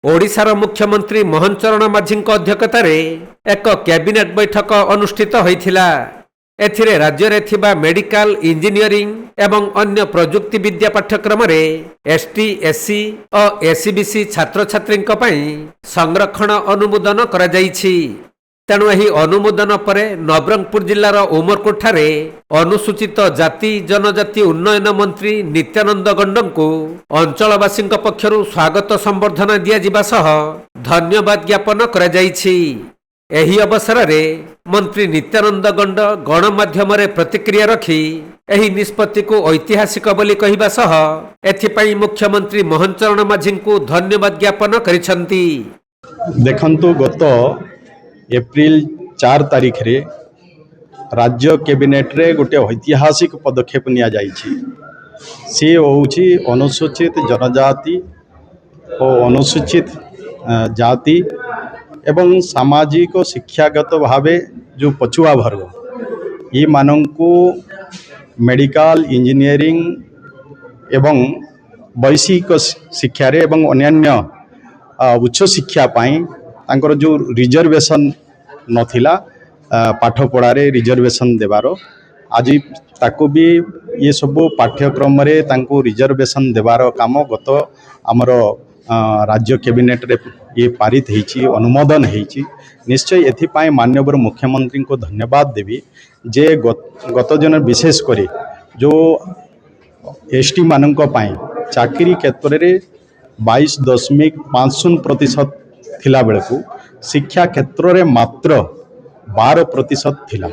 ओडिशार मुख्यमंत्री मोहन चरण माझी अध्यक्षतार एक कैबिनेट बैठक अनुष्ठित होइथिला। एथिरे राज्य रे थिबा मेडिकल इंजीनियरिंग एवं अन्य प्रजुक्ति विद्या पाठ्यक्रम रे एसटी एससी और एससीबीसी छात्र छात्री संरक्षण अनुमोदन करा जाइछि। तेणु यही अनुमोदन पर नवरंगपुर जिलार उमरकोटारे अनुसूचित जाति जनजाति उन्नयन मंत्री नित्यानंद गंड को अंचलवासी पक्षरु स्वागत संबर्धना दिया सह धन्यवाद ज्ञापन करा जाइछि। एही अवसर रे मंत्री नित्यानंद गंड गणमाध्यम प्रतिक्रिया रखी एही निष्पत्ति को ऐतिहासिक बोली कहिबा सह एथिपाई मुख्यमंत्री मोहन चरण माझी को धन्यवाद ज्ञापन करिसंती। देखंतु गत एप्रिल 4 तारिख रे राज्य कैबिनेट रे गोटे ऐतिहासिक पदक्षेप निया जाइछि। से होउछि अनुसूचित जनजाति और अनुसूचित जाति एवं सामाजिक शिक्षागत भावे जो पछुआ वर्ग ये मानंकु मेडिकल इंजीनियरिंग एवं वैषयिक शिक्षा रे एवं अन्यान्य उच्च शिक्षा पाई तांकर जो रिजर्वेशन नथिला पाठ पढ़ारे रिजर्वेशन देवारो आज ताको भी ये सब पाठ्यक्रम रे तांको रिजर्वेशन देवारो काम गत आमर राज्य कैबिनेट रे ये पारित हेछि अनुमोदन हेछि। निश्चय एथिपाई माननीय मुख्यमंत्री को धन्यवाद देवी जे गत जन विशेष करे जो एसटी मानक पाई चाकरी क्षेत्र रे 22.50% थिला बेलकु शिक्षा क्षेत्र रे मात्र 12% थिला,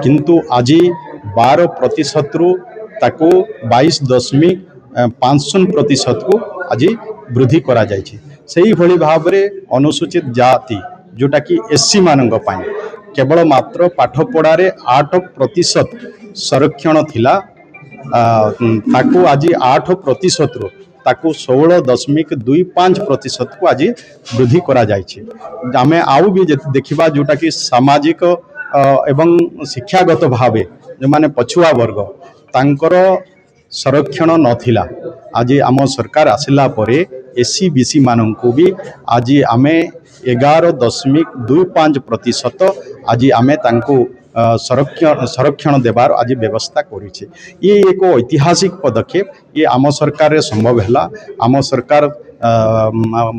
किंतु आज 12% रु ताको 22.50% को आज वृद्धि करा जायछि। सही भली भाव रे अनुसूचित जाति जोटा कि एससी मानक पाई केवल मात्र पाठ पढ़ारे 8% संरक्षण थिला, ताको आज 8% रु ताकू 16.25% को आज वृद्धि करा जायछि। आमे आउ भी देखिबा जोटा कि सामाजिक एवं शिक्षागत भावे जो माने पछुआ वर्ग तांकर संरक्षण नथिला, आज आम सरकार आसिला परे एससीबीसी मानंकु भी आज आमे 11.25% आज आमे तांको संरक्षण देवार आज व्यवस्था करिछे। ये एक ऐतिहासिक पदक्षेप ये आम सरकार रे संभव हैला। आम सरकार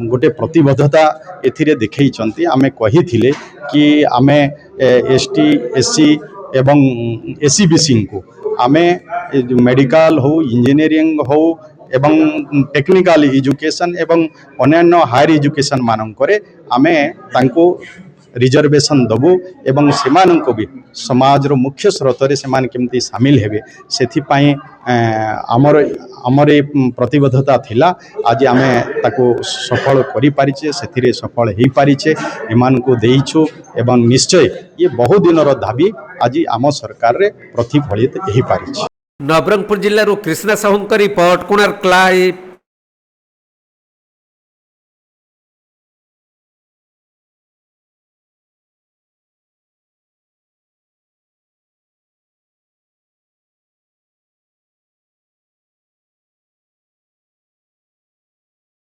गोटे प्रतिबद्धता एथिरे देखैछंती। आमे कहिथिले कि आमे एसटी एससी एवं एससीबीसी को आमे मेडिकल हो इंजीनियरिंग हो एवं टेक्निकल एजुकेशन एवं अन्यान्य हायर एजुकेशन मानकरे आमे तांको रिजर्वेशन दबु एवं सेमानंको भी समाज रो मुख्य स्रोत रे सेमान केमती शामिल हेबे सेथिपाई हमर प्रतिबद्धता थिला। आज आमे ताको सफल करि पारिछे, सेथिरे सफल हेई पारिछे, एमान को देइछु एवं निश्चय ये बहु दिनर दाबी आज आम सरकार रे प्रतिफलित हेई पारिछे। नवरंगपुर जिल्ला रो कृष्णा साहुंकर रिपोर्ट कोणार्क लाइव।